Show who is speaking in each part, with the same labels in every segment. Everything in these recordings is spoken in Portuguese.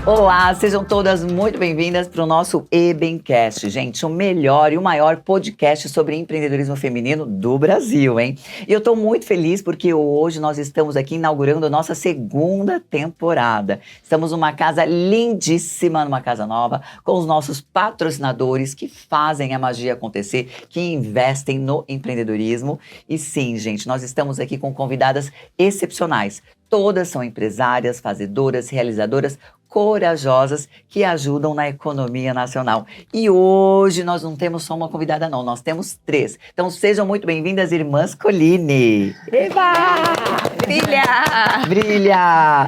Speaker 1: Olá, sejam todas muito bem-vindas para o nosso Ebencast, gente, o melhor e o maior podcast sobre empreendedorismo feminino do Brasil, hein? E eu estou muito feliz porque hoje nós estamos aqui inaugurando a nossa segunda temporada. Estamos numa casa lindíssima, numa casa nova, com os nossos patrocinadores que fazem a magia acontecer, que investem no empreendedorismo. E sim, gente, nós estamos aqui com convidadas excepcionais. Todas são empresárias, fazedoras, realizadoras, corajosas que ajudam na economia nacional. E hoje nós não temos só uma convidada não, nós temos 3. Então sejam muito bem-vindas, irmãs Colini. Eba! Brilha! Brilha!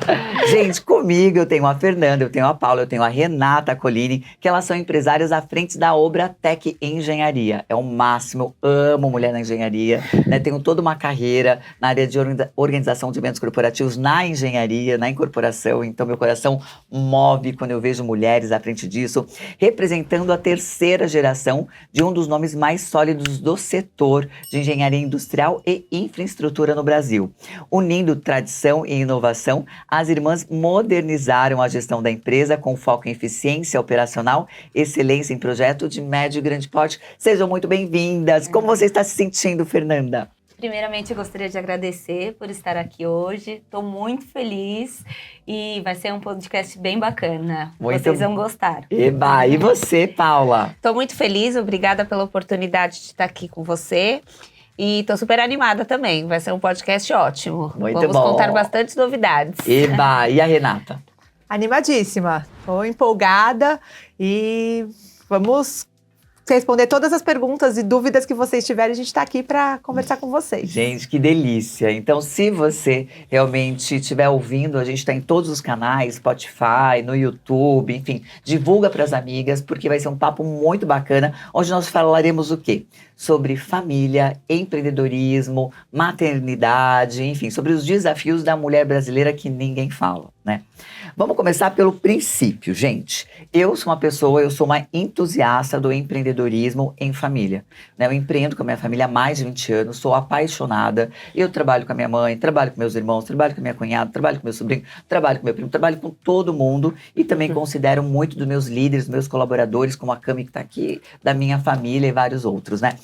Speaker 1: Gente, comigo eu tenho a Fernanda, eu tenho a Paula, eu tenho a Renata Colini, que elas são empresárias à frente da Obratec Engenharia. É o máximo, eu amo mulher na engenharia, né? Tenho toda uma carreira na área de organização de eventos corporativos na engenharia, na incorporação, então meu coração move quando eu vejo mulheres à frente disso, representando a terceira geração de um dos nomes mais sólidos do setor de engenharia industrial e infraestrutura no Brasil. Unindo tradição e inovação, as irmãs modernizaram a gestão da empresa com foco em eficiência operacional, excelência em projeto de médio e grande porte. Sejam muito bem-vindas. Como você está se sentindo, Fernanda?
Speaker 2: Primeiramente, eu gostaria de agradecer por estar aqui hoje. Estou muito feliz e vai ser um podcast bem bacana. Vocês vão gostar.
Speaker 1: Eba! E você, Paula?
Speaker 2: Estou muito feliz, obrigada pela oportunidade de estar aqui com você. E estou super animada também, vai ser um podcast ótimo. Vamos contar bastante novidades.
Speaker 1: Eba! E a Renata?
Speaker 3: Animadíssima, estou empolgada e vamos responder todas as perguntas e dúvidas que vocês tiverem. A gente está aqui para conversar com vocês.
Speaker 1: Gente, que delícia! Então, se você realmente estiver ouvindo, a gente está em todos os canais, Spotify, no YouTube, enfim, divulga para as amigas, porque vai ser um papo muito bacana, onde nós falaremos o quê? Sobre família, empreendedorismo, maternidade, enfim, sobre os desafios da mulher brasileira que ninguém fala, né? Vamos começar pelo princípio, gente. Eu sou uma entusiasta do empreendedorismo em família, né? Eu empreendo com a minha família há mais de 20 anos, sou apaixonada. Eu trabalho com a minha mãe, trabalho com meus irmãos, trabalho com a minha cunhada, trabalho com meu sobrinho, trabalho com meu primo, trabalho com todo mundo e também considero muito dos meus líderes, dos meus colaboradores, como a Cami que está aqui, da minha família e vários outros, né?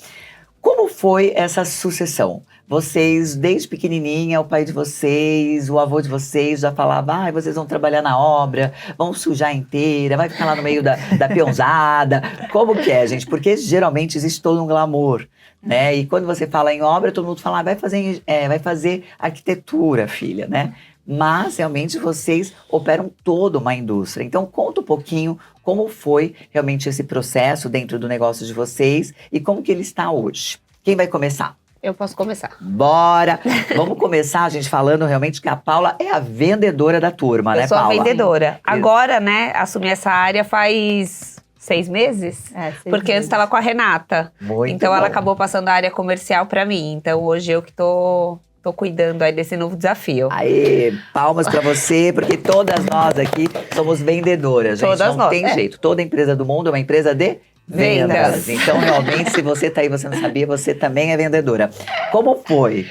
Speaker 1: Como foi essa sucessão? Vocês, desde pequenininha, o pai de vocês, o avô de vocês já falava, vocês vão trabalhar na obra, vão sujar inteira, vai ficar lá no meio da peãozada. Como que é, gente? Porque geralmente existe todo um glamour, né? E quando você fala em obra, todo mundo fala, vai fazer arquitetura, filha, né? Mas, realmente, vocês operam toda uma indústria. Então, conta um pouquinho como foi realmente esse processo dentro do negócio de vocês e como que ele está hoje. Quem vai começar?
Speaker 2: Eu posso começar.
Speaker 1: Bora! Vamos começar, gente, falando realmente que a Paula é a vendedora da turma, né, Paula?
Speaker 2: Eu sou a vendedora. Agora, né, assumi essa área faz 6 meses? Porque antes estava com a Renata.
Speaker 1: Muito
Speaker 2: então,
Speaker 1: bom.
Speaker 2: ela acabou passando a área comercial para mim. Então, hoje eu que tô cuidando aí desse novo desafio.
Speaker 1: Aê, palmas pra você, porque todas nós aqui somos vendedoras, gente.
Speaker 2: Todas
Speaker 1: não
Speaker 2: nós,
Speaker 1: tem jeito. Toda empresa do mundo é uma empresa de vendas.
Speaker 2: Vendas.
Speaker 1: Então, realmente, se você tá aí e você não sabia, você também é vendedora. Como foi?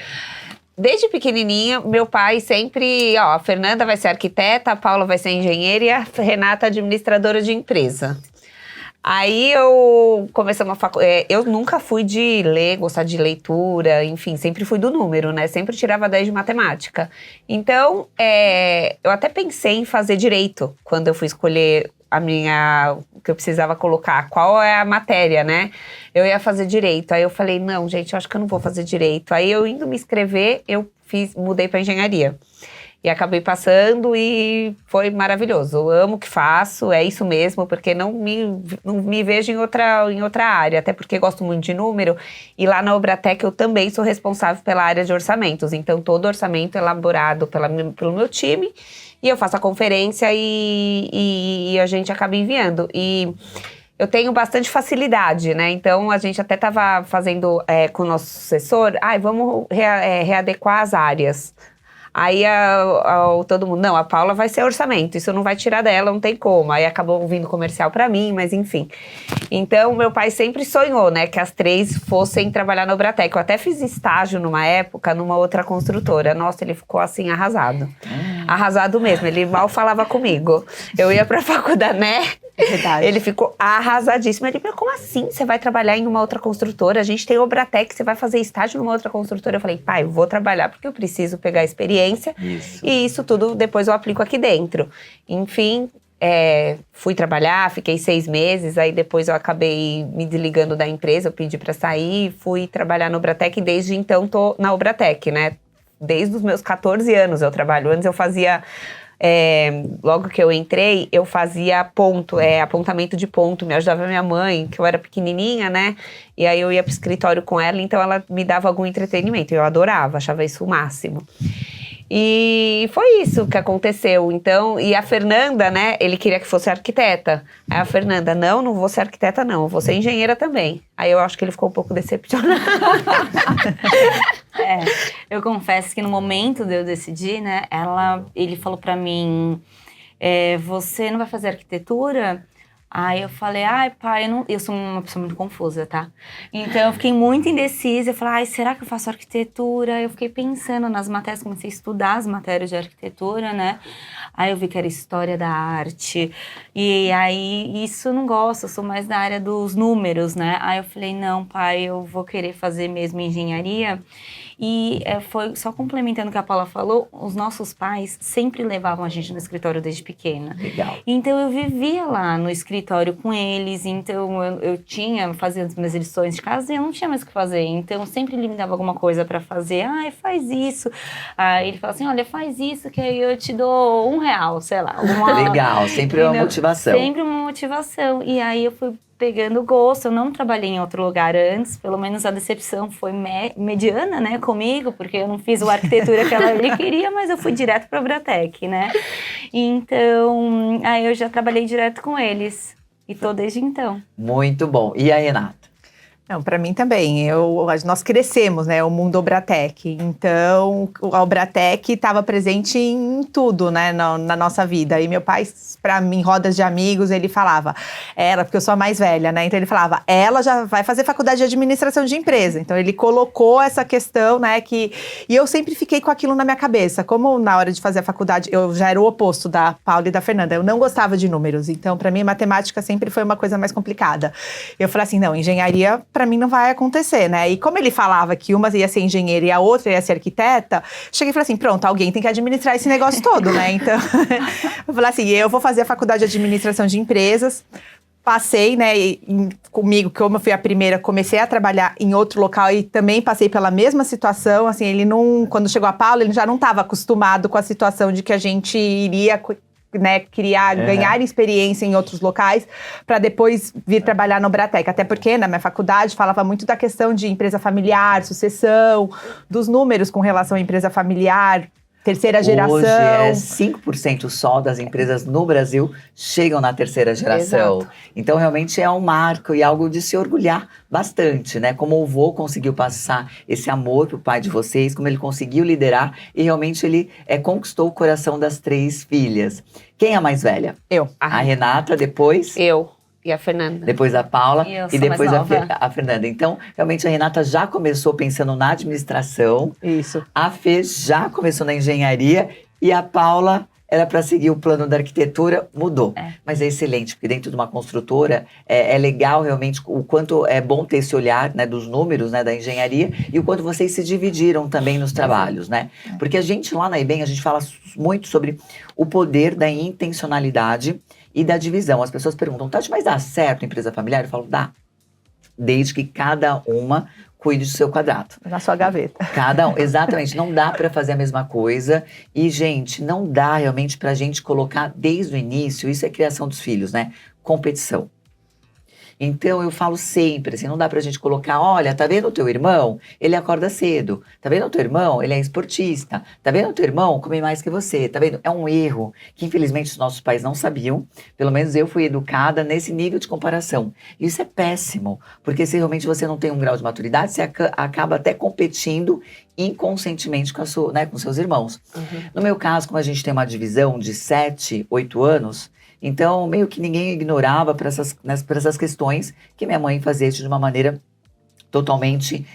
Speaker 2: Desde pequenininha, meu pai sempre, a Fernanda vai ser arquiteta, a Paula vai ser engenheira e a Renata administradora de empresa. Aí eu comecei uma faculdade, eu nunca fui de ler, gostar de leitura, enfim, sempre fui do número, né? Sempre tirava 10 de matemática. Então, eu até pensei em fazer direito, quando eu fui escolher o que eu precisava colocar, qual é a matéria, né? Eu ia fazer direito, aí eu falei, não, gente, eu acho que eu não vou fazer direito. Aí eu indo me inscrever, mudei para engenharia. E acabei passando e foi maravilhoso. Eu amo o que faço, é isso mesmo, porque não me vejo em outra área, até porque gosto muito de número. E lá na Obratec eu também sou responsável pela área de orçamentos. Então, todo orçamento é elaborado pelo meu time. E eu faço a conferência e a gente acaba enviando. E eu tenho bastante facilidade, né? Então, a gente até estava fazendo com o nosso assessor, vamos readequar as áreas. Aí todo mundo, não, a Paula vai ser orçamento, isso não vai tirar dela, não tem como. Aí acabou vindo comercial pra mim, mas enfim. Então, meu pai sempre sonhou, né, que as 3 fossem trabalhar na Obratec. Eu até fiz estágio numa época, numa outra construtora. Nossa, ele ficou assim, arrasado. Arrasado mesmo, ele mal falava comigo. Eu ia pra faculdade, né?
Speaker 3: Verdade.
Speaker 2: Ele ficou arrasadíssimo. Ele falou, como assim? Você vai trabalhar em uma outra construtora? A gente tem Obratec, você vai fazer estágio numa outra construtora? Eu falei, pai, eu vou trabalhar porque eu preciso pegar experiência.
Speaker 1: Isso.
Speaker 2: E isso tudo depois eu aplico aqui dentro. Enfim, fui trabalhar, fiquei 6 meses. Aí depois eu acabei me desligando da empresa, eu pedi pra sair. Fui trabalhar no Obratec e desde então tô na Obratec, né? Desde os meus 14 anos eu trabalho. Antes eu fazia... logo que eu entrei, eu fazia apontamento de ponto, me ajudava minha mãe, que eu era pequenininha, né? E aí eu ia pro escritório com ela, então ela me dava algum entretenimento. Eu adorava, achava isso o máximo. E foi isso que aconteceu. Então, e a Fernanda, né? Ele queria que fosse arquiteta. Aí a Fernanda, não vou ser arquiteta, não. Eu vou ser engenheira também. Aí eu acho que ele ficou um pouco decepcionado.
Speaker 4: Eu confesso que no momento de eu decidir, né? Ele falou pra mim, você não vai fazer arquitetura? Aí eu falei, ai pai, eu sou uma pessoa muito confusa, tá? Então eu fiquei muito indecisa, eu falei, ai, será que eu faço arquitetura? Eu fiquei pensando nas matérias, comecei a estudar as matérias de arquitetura, né? Aí eu vi que era história da arte, e aí isso eu não gosto, eu sou mais da área dos números, né? Aí eu falei, não pai, eu vou querer fazer mesmo engenharia. E foi só complementando o que a Paula falou, os nossos pais sempre levavam a gente no escritório desde pequena.
Speaker 1: Legal.
Speaker 4: Então eu vivia lá no escritório com eles, então eu fazia as minhas lições de casa e eu não tinha mais o que fazer. Então sempre ele me dava alguma coisa para fazer, faz isso. Aí ele falava assim, olha, faz isso que aí eu te dou R$1, sei lá.
Speaker 1: Legal, sempre uma motivação.
Speaker 4: Sempre uma motivação. E aí eu fui pegando gosto, eu não trabalhei em outro lugar antes, pelo menos a decepção foi mediana, né, comigo, porque eu não fiz a arquitetura que ele queria, mas eu fui direto para a Obratec, né, então, aí eu já trabalhei direto com eles, e tô desde então.
Speaker 1: Muito bom. E a Renata?
Speaker 3: Não, para mim também. Nós crescemos, né? O mundo Obratec. Então, a Obratec estava presente em tudo, né? Na nossa vida. E meu pai, para mim, em rodas de amigos, ele falava, porque eu sou a mais velha, né? Então ele falava, ela já vai fazer faculdade de administração de empresa. Então ele colocou essa questão, né? E eu sempre fiquei com aquilo na minha cabeça. Como na hora de fazer a faculdade, eu já era o oposto da Paula e da Fernanda. Eu não gostava de números. Então, para mim, matemática sempre foi uma coisa mais complicada. Eu falei assim, não, engenharia para mim não vai acontecer, né? E como ele falava que uma ia ser engenheira e a outra ia ser arquiteta, cheguei e falei assim, pronto, alguém tem que administrar esse negócio todo, né? Então, eu falei assim, eu vou fazer a faculdade de administração de empresas. Passei, né, comigo, como eu fui a primeira, comecei a trabalhar em outro local e também passei pela mesma situação, assim, quando chegou a Paula, ele já não estava acostumado com a situação de que a gente iria, né, ganhar experiência em outros locais para depois vir trabalhar no Obratec. Até porque na minha faculdade falava muito da questão de empresa familiar, sucessão, dos números com relação à empresa familiar, terceira geração.
Speaker 1: Hoje 5% só das empresas no Brasil chegam na terceira geração.
Speaker 2: Exato.
Speaker 1: Então, realmente é um marco e algo de se orgulhar bastante, né? Como o vô conseguiu passar esse amor pro pai de vocês, como ele conseguiu liderar e realmente ele conquistou o coração das 3 filhas. Quem é a mais velha?
Speaker 3: Eu.
Speaker 1: A Renata, depois...
Speaker 2: Eu e a Fernanda.
Speaker 1: Depois a Paula
Speaker 4: E eu
Speaker 1: e
Speaker 4: sou
Speaker 1: depois
Speaker 4: mais nova.
Speaker 1: a Fernanda. Então, realmente a Renata já começou pensando na administração,
Speaker 3: Isso.
Speaker 1: a Fê já começou na engenharia e a Paula era para seguir o plano da arquitetura, mudou. Mas é excelente, porque dentro de uma construtora é legal realmente o quanto é bom ter esse olhar, né, dos números, né, da engenharia e o quanto vocês se dividiram também nos trabalhos, né? Porque a gente lá na IBEM, a gente fala muito sobre o poder da intencionalidade e da divisão. As pessoas perguntam, Tati, mas dá certo a empresa familiar? Eu falo, dá. Desde que cada uma cuide do seu quadrado.
Speaker 3: Na sua gaveta.
Speaker 1: Exatamente, não dá para fazer a mesma coisa. E, gente, não dá realmente pra gente colocar desde o início, isso é criação dos filhos, né? Competição. Então, eu falo sempre, assim, não dá pra gente colocar, olha, tá vendo o teu irmão? Ele acorda cedo. Tá vendo o teu irmão? Ele é esportista. Tá vendo o teu irmão? Come mais que você. Tá vendo? É um erro que, infelizmente, os nossos pais não sabiam. Pelo menos eu fui educada nesse nível de comparação. E isso é péssimo, porque se realmente você não tem um grau de maturidade, você acaba até competindo inconscientemente com seus irmãos. No meu caso, como a gente tem uma divisão de 7, 8 anos, então meio que ninguém ignorava para essas questões que minha mãe fazia isso de uma maneira totalmente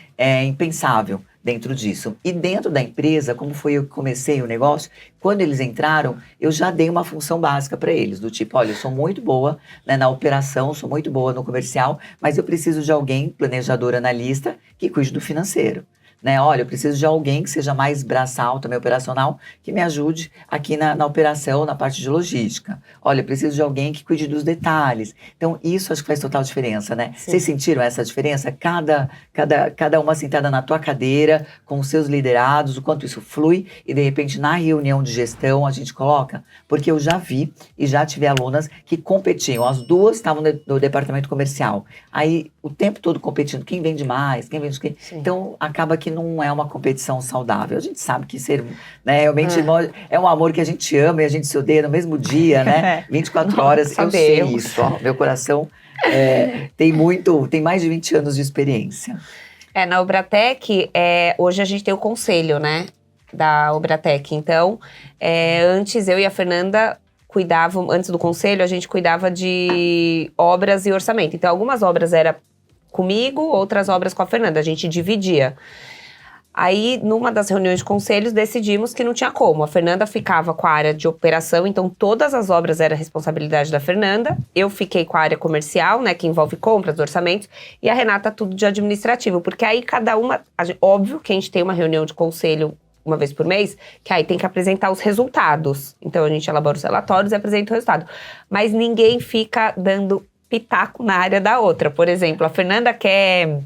Speaker 1: impensável. dentro disso. E dentro da empresa, como foi eu que comecei o negócio, quando eles entraram, eu já dei uma função básica para eles, do tipo, olha, eu sou muito boa, né, na operação, sou muito boa no comercial, mas eu preciso de alguém, planejador, analista, que cuide do financeiro. Né? Olha, eu preciso de alguém que seja mais braçal, também operacional, que me ajude aqui na operação, na parte de logística. Olha, eu preciso de alguém que cuide dos detalhes. Então, isso acho que faz total diferença, né?
Speaker 2: Sim.
Speaker 1: Vocês sentiram essa diferença? Cada uma sentada na tua cadeira, com os seus liderados, o quanto isso flui, e de repente na reunião de gestão a gente coloca? Porque eu já vi e já tive alunas que competiam, as duas estavam no departamento comercial. Aí, o tempo todo competindo, quem vende mais, quem vende o quê?
Speaker 2: Sim.
Speaker 1: Então, acaba que não é uma competição saudável. A gente sabe que ser, né, realmente é um amor que a gente ama e a gente se odeia no mesmo dia, né? 24 horas, eu sei
Speaker 2: sabemos.
Speaker 1: isso. Ó, meu coração tem mais de 20 anos de experiência.
Speaker 2: Na Obratec, hoje a gente tem o conselho, né, da Obratec. Então, antes eu e a Fernanda cuidavam, antes do conselho, a gente cuidava de obras e orçamento. Então, algumas obras era comigo, outras obras com a Fernanda, a gente dividia. Aí, numa das reuniões de conselhos, decidimos que não tinha como. A Fernanda ficava com a área de operação, então todas as obras eram responsabilidade da Fernanda. Eu fiquei com a área comercial, né, que envolve compras, orçamentos, e a Renata tudo de administrativo, porque aí cada uma, óbvio que a gente tem uma reunião de conselho uma vez por mês, que aí tem que apresentar os resultados. Então a gente elabora os relatórios e apresenta o resultado. Mas ninguém fica dando pitaco na área da outra. Por exemplo, a Fernanda quer,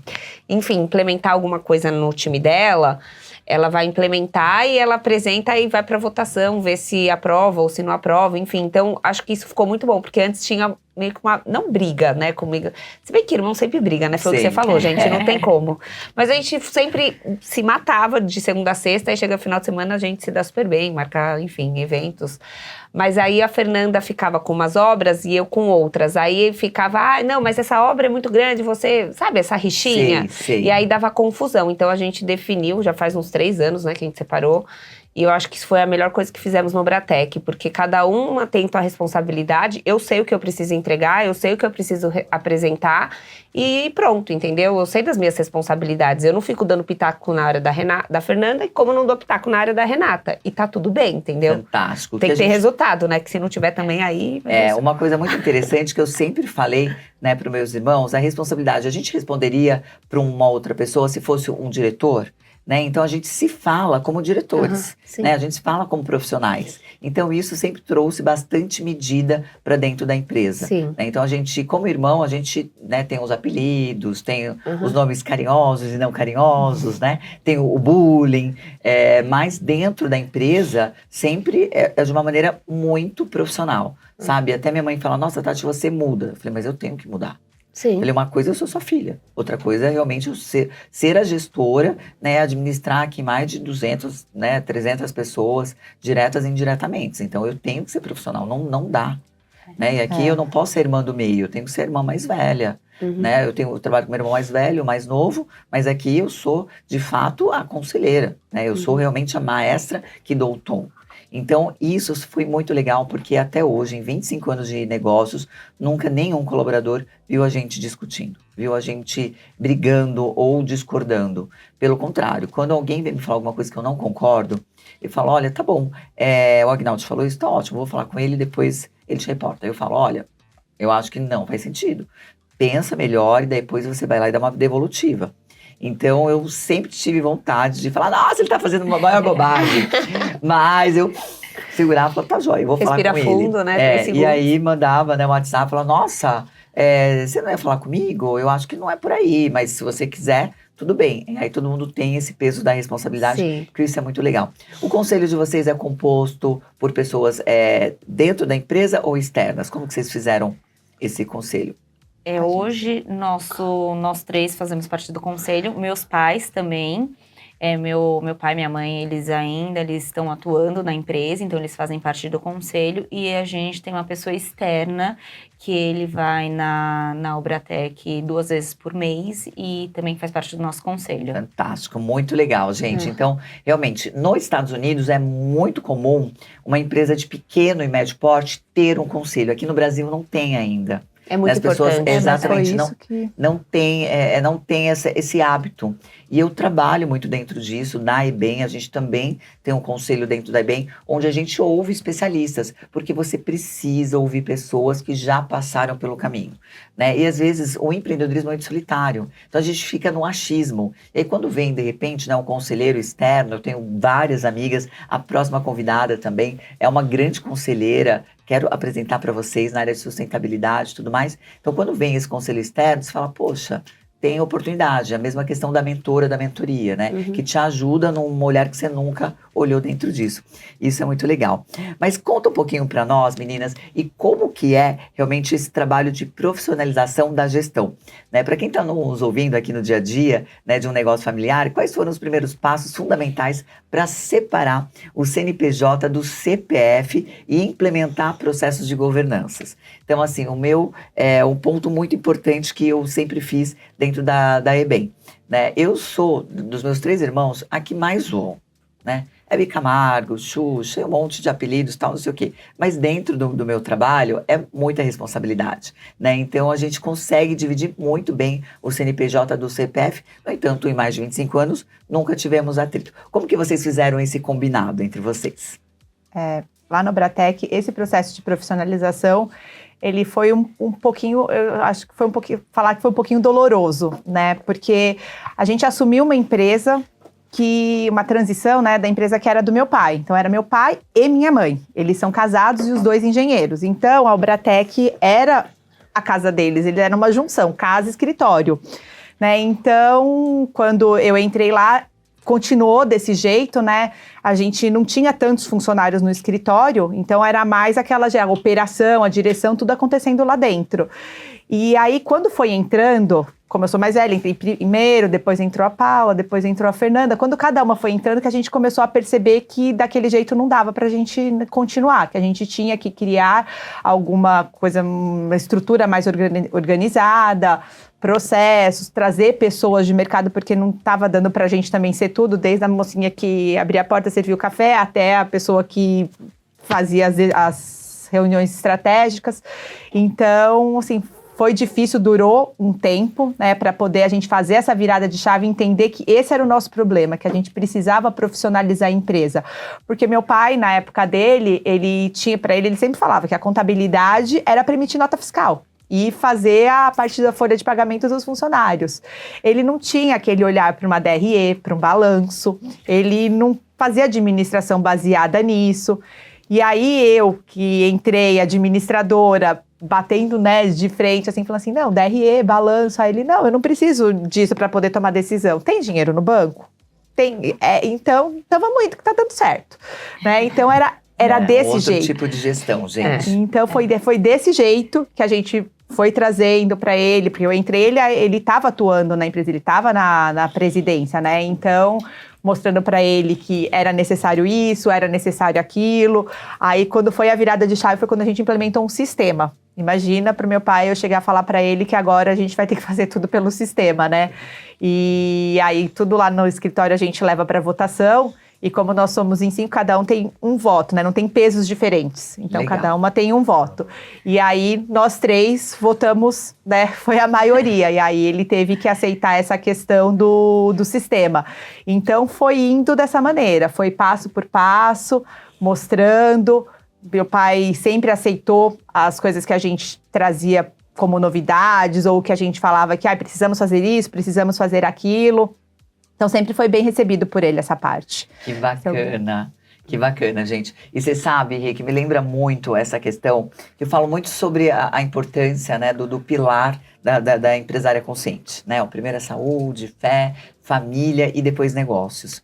Speaker 2: enfim, implementar alguma coisa no time dela, ela vai implementar e ela apresenta e vai para votação, ver se aprova ou se não aprova, enfim. Então, acho que isso ficou muito bom, porque antes tinha meio que uma, não briga, né, comigo. Se bem que irmão sempre briga, né, foi o que você falou, gente, não tem como. Mas a gente sempre se matava de segunda a sexta, e chega no final de semana a gente se dá super bem, marca, enfim, eventos. Mas aí a Fernanda ficava com umas obras e eu com outras. Aí ficava, não, mas essa obra é muito grande, você, sabe, essa rixinha?
Speaker 1: Sei.
Speaker 2: E aí dava confusão. Então a gente definiu, já faz uns 3 anos, né, que a gente separou. E eu acho que isso foi a melhor coisa que fizemos no Obratec, porque cada uma tem sua responsabilidade. Eu sei o que eu preciso entregar, eu sei o que eu preciso apresentar e pronto, entendeu? Eu sei das minhas responsabilidades. Eu não fico dando pitaco na área da Fernanda e como eu não dou pitaco na área da Renata. E tá tudo bem, entendeu?
Speaker 1: Fantástico.
Speaker 2: Tem que ter resultado, né? Que se não tiver também aí...
Speaker 1: Uma coisa muito interessante que eu sempre falei, né, para os meus irmãos, a responsabilidade. A gente responderia para uma outra pessoa se fosse um diretor, né? Então a gente se fala como diretores, né? A gente se fala como profissionais. Então isso sempre trouxe bastante medida para dentro da empresa.
Speaker 2: Sim.
Speaker 1: Né? Então a gente, como irmão, a gente, né, tem os apelidos, tem os nomes carinhosos e não carinhosos, né? Tem o bullying, mas dentro da empresa sempre é de uma maneira muito profissional, sabe? Até minha mãe fala, nossa, Tati, você muda. Eu falei, mas eu tenho que mudar.
Speaker 2: Sim.
Speaker 1: Falei, uma coisa, eu sou sua filha. Outra coisa é realmente eu ser a gestora, né, administrar aqui mais de 200, né, 300 pessoas, diretas e indiretamente. Então, eu tenho que ser profissional, não dá. Né? E aqui eu não posso ser irmã do meio, eu tenho que ser irmã mais velha. Né? Eu trabalho com meu irmão mais velho, mais novo, mas aqui eu sou, de fato, a conselheira. Né? Eu sou realmente a maestra que dou o tom. Então, isso foi muito legal, porque até hoje, em 25 anos de negócios, nunca nenhum colaborador viu a gente discutindo, viu a gente brigando ou discordando. Pelo contrário, quando alguém vem me falar alguma coisa que eu não concordo, eu falo, olha, tá bom, o Agnaldo falou isso, tá ótimo, vou falar com ele, depois ele te reporta. Eu falo, olha, eu acho que não faz sentido. Pensa melhor e depois você vai lá e dá uma devolutiva. Então, eu sempre tive vontade de falar, nossa, ele tá fazendo uma maior bobagem. Mas eu segurava e falava, tá jóia, eu vou falar com ele.
Speaker 2: Respira fundo, né?
Speaker 1: E aí, mandava, né, um WhatsApp, falava, nossa, você não ia falar comigo? Eu acho que não é por aí, mas se você quiser, tudo bem. E aí, todo mundo tem esse peso da responsabilidade, que isso é muito legal. O conselho de vocês é composto por pessoas dentro da empresa ou externas? Como que vocês fizeram esse conselho?
Speaker 4: Hoje, nós 3 fazemos parte do conselho, meus pais também. Meu pai e minha mãe, eles estão atuando na empresa, então eles fazem parte do conselho. E a gente tem uma pessoa externa, que ele vai na Obratec 2 vezes por mês e também faz parte do nosso conselho.
Speaker 1: Fantástico, muito legal, gente. Então, realmente, nos Estados Unidos é muito comum uma empresa de pequeno e médio porte ter um conselho. Aqui no Brasil não tem ainda.
Speaker 2: É muito
Speaker 1: As pessoas,
Speaker 2: importante.
Speaker 1: exatamente,
Speaker 3: Mas foi isso que...
Speaker 1: não tem esse hábito. E eu trabalho muito dentro disso, na EBEM, a gente também tem um conselho dentro da EBEM, onde a gente ouve especialistas, porque você precisa ouvir pessoas que já passaram pelo caminho, né? E às vezes o empreendedorismo é muito solitário, então a gente fica no achismo. E aí quando vem, de repente, né, um conselheiro externo, eu tenho várias amigas, a próxima convidada também é uma grande conselheira, quero apresentar para vocês na área de sustentabilidade e tudo mais. Então quando vem esse conselho externo, você fala, poxa, tem oportunidade, a mesma questão da mentora, da mentoria, né? Que te ajuda num olhar que você nunca olhou dentro disso. Isso é muito legal. Mas conta um pouquinho para nós, meninas, e como que é realmente esse trabalho de profissionalização da gestão, né? Para quem está nos ouvindo aqui no dia a dia, né, de um negócio familiar, quais foram os primeiros passos fundamentais para separar o CNPJ do CPF e implementar processos de governanças? Então, assim, o meu é um ponto muito importante que eu sempre fiz dentro da EBEM, né? Eu sou, dos meus 3 irmãos, a que mais zoam, né? Hebe Camargo, Xuxa, um monte de apelidos, tal, não sei o quê. Mas dentro do meu trabalho é muita responsabilidade, né? Então a gente consegue dividir muito bem o CNPJ do CPF. No entanto, em mais de 25 anos, nunca tivemos atrito. Como que vocês fizeram esse combinado entre vocês?
Speaker 3: Lá no Bratec, esse processo de profissionalização, ele foi um pouquinho, eu acho que foi um pouquinho, falar que foi um pouquinho doloroso, né? Porque a gente assumiu uma empresa uma transição, né, da empresa que era do meu pai. Então, era meu pai e minha mãe. Eles são casados e os 2 engenheiros. Então, a Bratec era a casa deles. Ele era uma junção, casa e escritório, né? Então, quando eu entrei lá, continuou desse jeito, né? A gente não tinha tantos funcionários no escritório, então era mais a operação, a direção, tudo acontecendo lá dentro. E aí, quando foi entrando, como eu sou mais velha, entrei primeiro, depois entrou a Paula, depois entrou a Fernanda. Quando cada uma foi entrando, que a gente começou a perceber que daquele jeito não dava pra gente continuar, que a gente tinha que criar alguma coisa, uma estrutura mais organizada, processos, trazer pessoas de mercado, porque não estava dando pra gente também ser tudo, desde a mocinha que abria a porta, servia o café, até a pessoa que fazia as reuniões estratégicas. Então, assim, foi difícil, durou um tempo, né, para poder a gente fazer essa virada de chave e entender que esse era o nosso problema, que a gente precisava profissionalizar a empresa. Porque meu pai, na época dele, ele sempre falava que a contabilidade era para emitir nota fiscal e fazer a parte da folha de pagamento dos funcionários. Ele não tinha aquele olhar para uma DRE, para um balanço, ele não fazia administração baseada nisso. E aí eu, que entrei administradora, batendo, né, de frente, assim, falando assim, não, DRE, balanço. Aí ele, não, eu não preciso disso para poder tomar decisão. Tem dinheiro no banco? Tem. Então vamos indo que tá dando certo. Né? Então era desse jeito.
Speaker 1: Outro tipo de gestão, gente.
Speaker 3: Então foi desse jeito que a gente foi trazendo para ele, porque eu entrei, ele estava atuando na empresa, ele estava na presidência, né? Então, mostrando para ele que era necessário isso, era necessário aquilo. Aí, quando foi a virada de chave, foi quando a gente implementou um sistema. Imagina para o meu pai eu chegar a falar para ele que agora a gente vai ter que fazer tudo pelo sistema, né? E aí, tudo lá no escritório a gente leva para votação. E como nós somos em 5, cada um tem um voto, né? Não tem pesos diferentes. Então,
Speaker 1: Legal.
Speaker 3: Cada uma tem um voto. E aí, nós 3 votamos, né? Foi a maioria. E aí, ele teve que aceitar essa questão do sistema. Então, foi indo dessa maneira. Foi passo por passo, mostrando. Meu pai sempre aceitou as coisas que a gente trazia como novidades. Ou que a gente falava que precisamos fazer isso, precisamos fazer aquilo. Então, sempre foi bem recebido por ele essa parte.
Speaker 1: Que bacana. Que bacana, gente. E você sabe, Rick, me lembra muito essa questão, que eu falo muito sobre a importância, né, do pilar da empresária consciente, né? O primeiro é saúde, fé, família e depois negócios.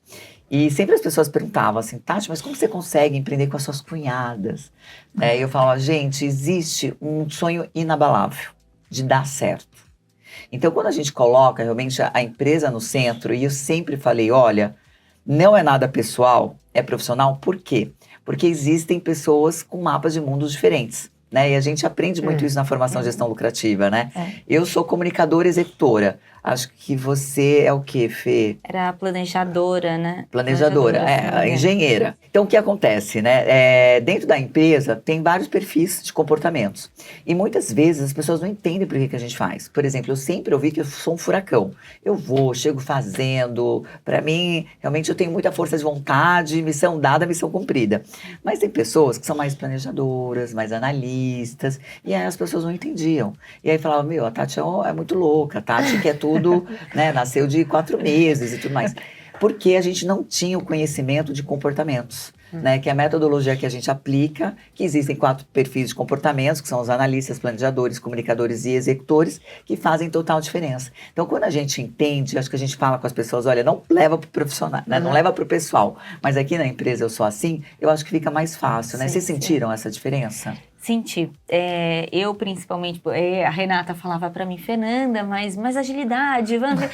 Speaker 1: E sempre as pessoas perguntavam assim, Tati, mas como você consegue empreender com as suas cunhadas? E eu falava, gente, existe um sonho inabalável de dar certo. Então, quando a gente coloca realmente a empresa no centro, e eu sempre falei, olha, não é nada pessoal, é profissional. Por quê? Porque existem pessoas com mapas de mundos diferentes, né? E a gente aprende muito isso na formação de gestão lucrativa, né? Eu sou comunicadora executora. Acho que você é o quê, Fê?
Speaker 4: Era planejadora, né?
Speaker 1: Planejadora, a engenheira. Então, o que acontece, né? Dentro da empresa, tem vários perfis de comportamentos. E muitas vezes as pessoas não entendem por que a gente faz. Por exemplo, eu sempre ouvi que eu sou um furacão. Eu vou, chego fazendo. Para mim, realmente, eu tenho muita força de vontade, missão dada, missão cumprida. Mas tem pessoas que são mais planejadoras, mais analistas. E aí as pessoas não entendiam. E aí falavam, a Tati é muito louca. A Tati quer tudo, né? Nasceu de 4 meses e tudo mais. Porque a gente não tinha o conhecimento de comportamentos, né? Que é a metodologia que a gente aplica, que existem 4 perfis de comportamentos, que são os analistas, planejadores, comunicadores e executores, que fazem total diferença. Então, quando a gente entende, acho que a gente fala com as pessoas, olha, não leva para o profissional, né? Não leva para o pessoal, mas aqui na empresa eu sou assim, eu acho que fica mais fácil, né? Vocês sentiram essa diferença?
Speaker 4: Senti. Eu, principalmente, a Renata falava pra mim, Fernanda, mais agilidade, vamos ver.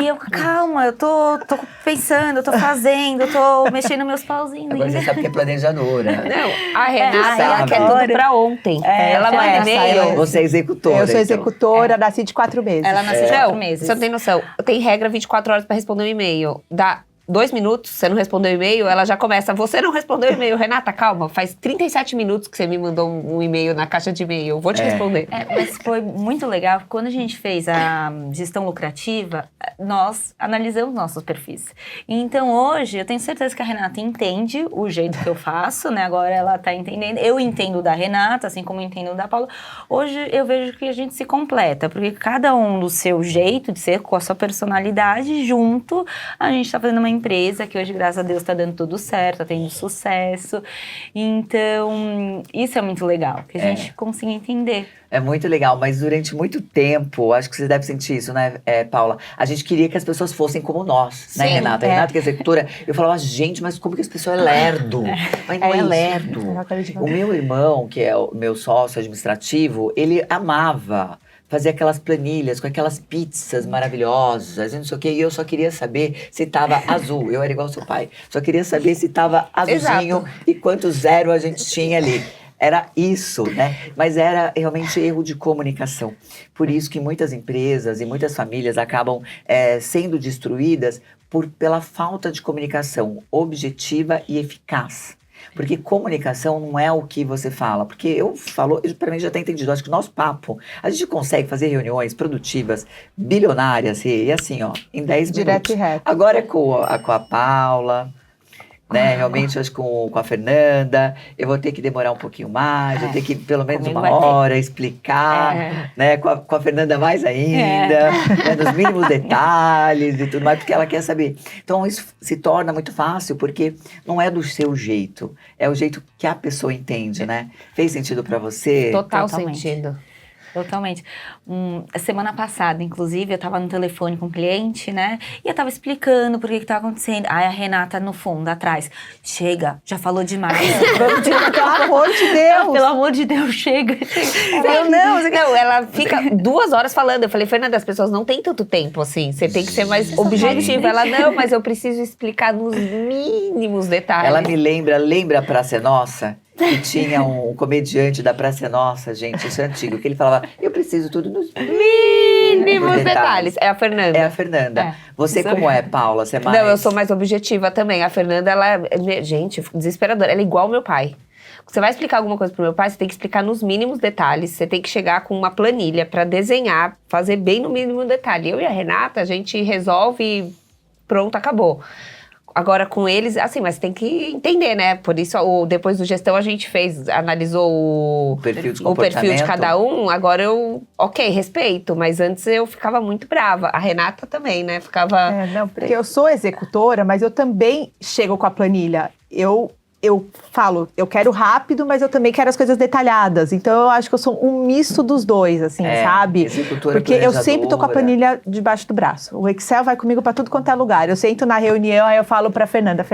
Speaker 4: E eu, calma, eu tô pensando, eu tô fazendo, eu tô mexendo meus pauzinhos.
Speaker 1: Agora você sabe que é planejadora.
Speaker 2: Não, a Renata, ela quer
Speaker 4: agora.
Speaker 2: tudo pra ontem. Ela manda e-mail.
Speaker 1: Você é executora.
Speaker 3: Eu sou
Speaker 1: então.
Speaker 3: executora, nasci de 4 meses.
Speaker 4: Ela nasceu de 4 meses.
Speaker 2: Você não tem noção. Tem regra 24 horas pra responder um e-mail. Dá 2 minutos, você não respondeu o e-mail, ela já começa, você não respondeu o e-mail. Renata, calma, faz 37 minutos que você me mandou um e-mail na caixa de e-mail, vou te responder.
Speaker 4: Mas foi muito legal, quando a gente fez a gestão lucrativa, nós analisamos nossos perfis. Então hoje, eu tenho certeza que a Renata entende o jeito que eu faço, né? Agora ela tá entendendo, eu entendo da Renata, assim como eu entendo da Paula. Hoje eu vejo que a gente se completa, porque cada um do seu jeito de ser, com a sua personalidade, junto, a gente tá fazendo uma empresa que hoje, graças a Deus, tá dando tudo certo, tá tendo sucesso. Então, isso é muito legal, que a gente consiga entender.
Speaker 1: É muito legal, mas durante muito tempo, acho que você deve sentir isso, né, Paula? A gente queria que as pessoas fossem como nós, né, Renata? A Renata, que é executora, eu falava, gente, mas como que as pessoas é lerdo? Mas não é lerdo. O meu irmão, que é o meu sócio administrativo, ele amava fazer aquelas planilhas com aquelas pizzas maravilhosas, não sei o quê, e eu só queria saber se tava azul. Eu era igual ao seu pai. Só queria saber se tava azulzinho e quanto zero a gente tinha ali. Era isso, né? Mas era realmente erro de comunicação. Por isso que muitas empresas e muitas famílias acabam sendo destruídas pela falta de comunicação objetiva e eficaz. Porque comunicação não é o que você fala. Porque eu falo, para mim já está entendido. Acho que o nosso papo, a gente consegue fazer reuniões produtivas, bilionárias, e assim, ó, em 10
Speaker 3: Direto
Speaker 1: minutos.
Speaker 3: e reto.
Speaker 1: Agora é com a Paula, né? Realmente, acho que com a Fernanda, eu vou ter que demorar um pouquinho mais, vou ter que pelo menos
Speaker 4: Comigo
Speaker 1: uma hora explicar, né? Com a Fernanda mais ainda, né? Nos mínimos detalhes e tudo mais, porque ela quer saber. Então, isso se torna muito fácil, porque não é do seu jeito, é o jeito que a pessoa entende, né? Fez sentido pra você?
Speaker 2: Total
Speaker 4: Totalmente.
Speaker 2: sentido.
Speaker 4: Totalmente. Semana passada, inclusive, eu tava no telefone com um cliente, né? E eu tava explicando por que tava acontecendo. Aí a Renata no fundo, atrás. Chega, já falou demais.
Speaker 3: Vamos dizer, pelo amor de Deus.
Speaker 4: Pelo amor de Deus, chega.
Speaker 2: Não, ela fica 2 horas falando. Eu falei, Fernanda, as pessoas não têm tanto tempo assim. Você tem que ser mais objetiva. Ela, não, mas eu preciso explicar nos mínimos detalhes.
Speaker 1: Ela me lembra a Praça é Nossa? Que tinha um comediante da Praça é Nossa, gente, isso é antigo, que ele falava, eu preciso tudo nos
Speaker 2: mínimos detalhes. É a Fernanda.
Speaker 1: É a Fernanda. Você como é, Paula? Você é mais...
Speaker 2: Não, eu sou mais objetiva também. A Fernanda, ela é, gente, desesperadora. Ela é igual ao meu pai. Você vai explicar alguma coisa pro meu pai, você tem que explicar nos mínimos detalhes. Você tem que chegar com uma planilha pra desenhar, fazer bem no mínimo detalhe. Eu e a Renata, a gente resolve e pronto, acabou. Agora, com eles, assim, mas tem que entender, né? Por isso, depois do gestão, a gente analisou o perfil de cada um. Agora respeito, mas antes eu ficava muito brava. A Renata também, né? Ficava...
Speaker 3: Não, porque eu sou executora, mas eu também chego com a planilha. Eu falo, eu quero rápido, mas eu também quero as coisas detalhadas. Então, eu acho que eu sou um misto dos dois, assim, sabe? Porque eu sempre tô com a planilha debaixo do braço. O Excel vai comigo pra tudo quanto é lugar. Eu sento na reunião, aí eu falo pra Fernanda,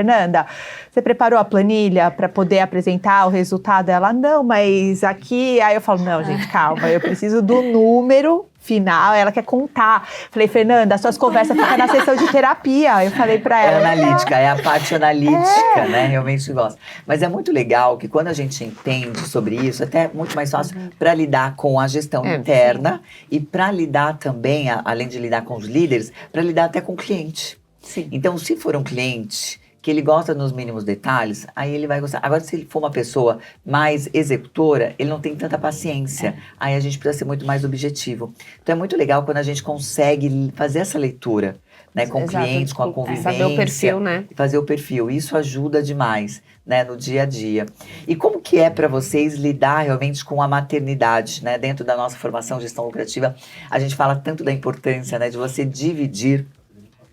Speaker 3: você preparou a planilha pra poder apresentar o resultado? Ela, não, mas aqui... Aí eu falo, não, gente, calma, eu preciso do número final, ela quer contar. Falei, Fernanda, as suas conversas ficam na sessão de terapia. Eu falei pra ela.
Speaker 1: É analítica, é a parte analítica, né? Realmente gosta. Mas é muito legal que quando a gente entende sobre isso, até é muito mais fácil para lidar com a gestão interna e para lidar também, além de lidar com os líderes, para lidar até com o cliente.
Speaker 2: Sim.
Speaker 1: Então, se for um cliente que ele gosta nos mínimos detalhes, aí ele vai gostar. Agora, se ele for uma pessoa mais executora, ele não tem tanta paciência. Aí a gente precisa ser muito mais objetivo. Então, é muito legal quando a gente consegue fazer essa leitura, né, com o cliente, com a convivência.
Speaker 2: Saber o perfil, né?
Speaker 1: Fazer o perfil. Isso ajuda demais, né, no dia a dia. E como que é para vocês lidar realmente com a maternidade, né? Dentro da nossa formação gestão lucrativa, a gente fala tanto da importância, né, de você dividir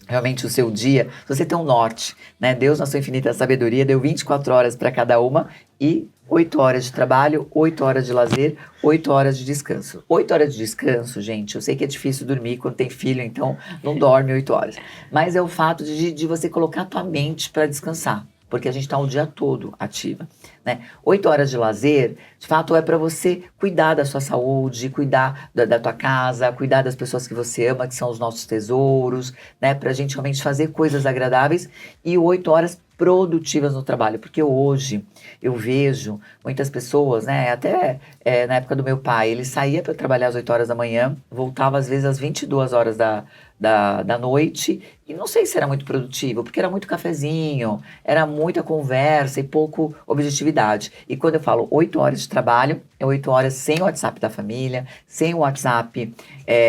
Speaker 1: realmente o seu dia, você tem um norte, né? Deus, na sua infinita sabedoria, deu 24 horas para cada uma e 8 horas de trabalho, 8 horas de lazer, 8 horas de descanso. 8 horas de descanso, gente, eu sei que é difícil dormir quando tem filho, então não dorme 8 horas. Mas é o fato de você colocar a tua mente para descansar, porque a gente está o dia todo ativa, né? 8 horas de lazer, de fato, é para você cuidar da sua saúde, cuidar da tua casa, cuidar das pessoas que você ama, que são os nossos tesouros, né? Pra gente realmente fazer coisas agradáveis e 8 horas produtivas no trabalho, porque hoje eu vejo muitas pessoas, né, até na época do meu pai, ele saía para trabalhar às 8 horas da manhã, voltava às vezes às 22 horas da noite, e não sei se era muito produtivo, porque era muito cafezinho, era muita conversa e pouco objetividade. E quando eu falo 8 horas de trabalho, é 8 horas sem o WhatsApp da família, sem o WhatsApp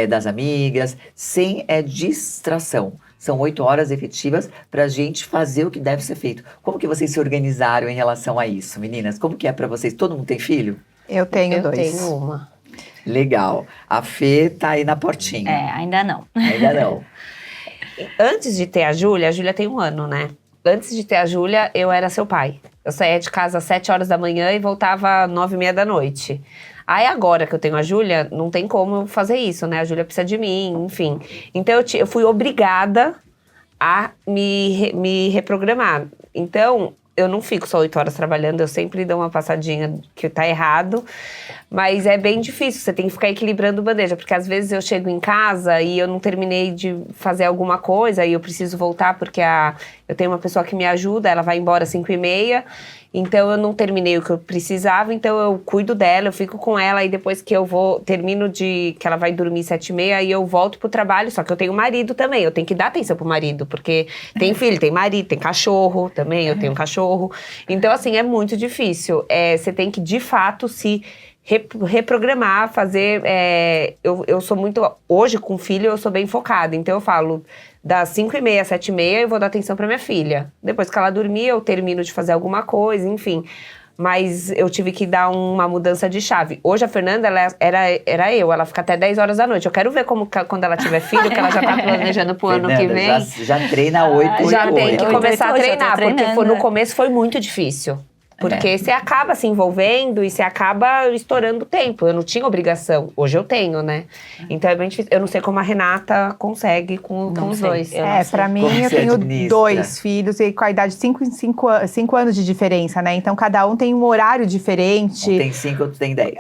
Speaker 1: das amigas, sem distração. São 8 horas efetivas para a gente fazer o que deve ser feito. Como que vocês se organizaram em relação a isso, meninas? Como que é para vocês? Todo mundo tem filho?
Speaker 3: Eu tenho 2.
Speaker 2: Eu tenho uma.
Speaker 1: Legal. A Fê tá aí na portinha.
Speaker 4: Ainda não.
Speaker 1: Ainda não.
Speaker 2: Antes de ter a Júlia tem 1 ano, né? Antes de ter a Júlia, eu era seu pai. Eu saía de casa às 7 horas da manhã e voltava às 9h30 da noite. Aí agora que eu tenho a Júlia, não tem como eu fazer isso, né? A Júlia precisa de mim, enfim. Então eu fui obrigada a me reprogramar. Então eu não fico só 8 horas trabalhando, eu sempre dou uma passadinha que tá errado. Mas é bem difícil, você tem que ficar equilibrando bandeja. Porque às vezes eu chego em casa e eu não terminei de fazer alguma coisa e eu preciso voltar porque eu tenho uma pessoa que me ajuda, ela vai embora às 5h30. Então eu não terminei o que eu precisava, então eu cuido dela, eu fico com ela e depois que eu termino que ela vai dormir 7h30, aí eu volto pro trabalho, só que eu tenho marido também, eu tenho que dar atenção pro marido, porque tem filho, tem marido, tem cachorro também, eu tenho um cachorro. Então assim, é muito difícil, você tem que de fato se reprogramar, fazer, eu sou muito, hoje com filho eu sou bem focada, então eu falo, das 5h30 às 7h30 eu vou dar atenção pra minha filha, depois que ela dormir eu termino de fazer alguma coisa, enfim, mas eu tive que dar uma mudança de chave. Hoje a Fernanda, ela fica até 10 horas da noite, eu quero ver como quando ela tiver filho, que ela já tá planejando pro ano que vem.
Speaker 1: Já treina 8,
Speaker 2: já tem que começar a treinar, porque no começo foi muito difícil. Porque você acaba se envolvendo e você acaba estourando o tempo. Eu não tinha obrigação. Hoje eu tenho, né? Então é bem difícil. Eu não sei como a Renata consegue com os dois.
Speaker 3: Pra mim, eu tenho 2 filhos e com a idade de 5 anos de diferença, né? Então cada um tem um horário diferente.
Speaker 1: Um tem 5, outro tem 10.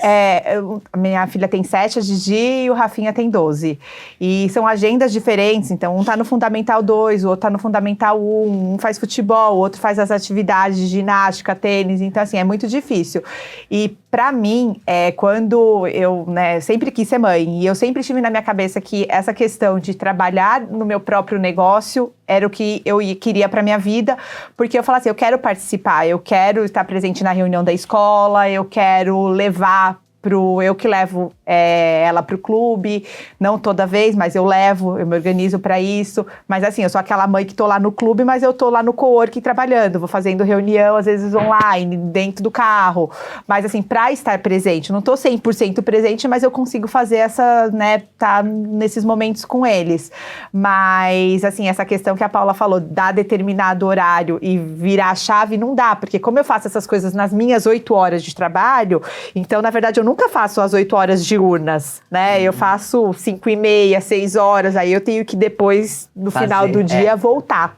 Speaker 3: Minha filha tem 7, a Gigi, e o Rafinha tem 12. E são agendas diferentes. Então um tá no Fundamental 2, o outro tá no Fundamental 1. Um faz futebol, o outro faz as atividades de ginástica, tênis. Então, assim, é muito difícil. E, pra mim, quando eu, né, sempre quis ser mãe, e eu sempre tive na minha cabeça que essa questão de trabalhar no meu próprio negócio era o que eu queria pra minha vida, porque eu falava assim, eu quero participar, eu quero estar presente na reunião da escola, eu quero levar eu que levo ela pro clube, não toda vez, mas eu me organizo para isso. Mas assim, eu sou aquela mãe que tô lá no clube, mas eu tô lá no coworking trabalhando, vou fazendo reunião, às vezes online, dentro do carro. Mas assim, para estar presente, não tô 100% presente, mas eu consigo fazer tá nesses momentos com eles. Mas assim, essa questão que a Paula falou, dar determinado horário e virar a chave, não dá, porque como eu faço essas coisas nas minhas 8 horas de trabalho, então na verdade eu nunca faço as 8 horas diurnas, né? Eu faço 5h30, 6 horas, aí eu tenho que depois, no final do dia, voltar.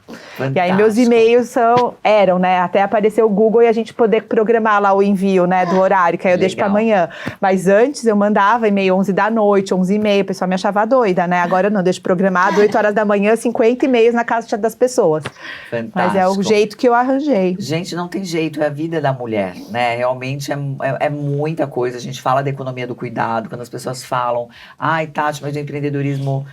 Speaker 3: E aí meus e-mails eram, né? Até aparecer o Google e a gente poder programar lá o envio, né? Do horário, que aí eu deixo pra amanhã. Mas antes eu mandava e-mail 11 da noite, 11h30, o pessoal me achava doida, né? Agora eu não, deixo programado, 8 horas da manhã, 50 e-mails na caixa das pessoas.
Speaker 1: Fantástico.
Speaker 3: Mas é o jeito que eu arranjei.
Speaker 1: Gente, não tem jeito, é a vida da mulher, né? Realmente é muita coisa. A gente fala da economia do cuidado, quando as pessoas falam, ai, Tati, mas o empreendedorismo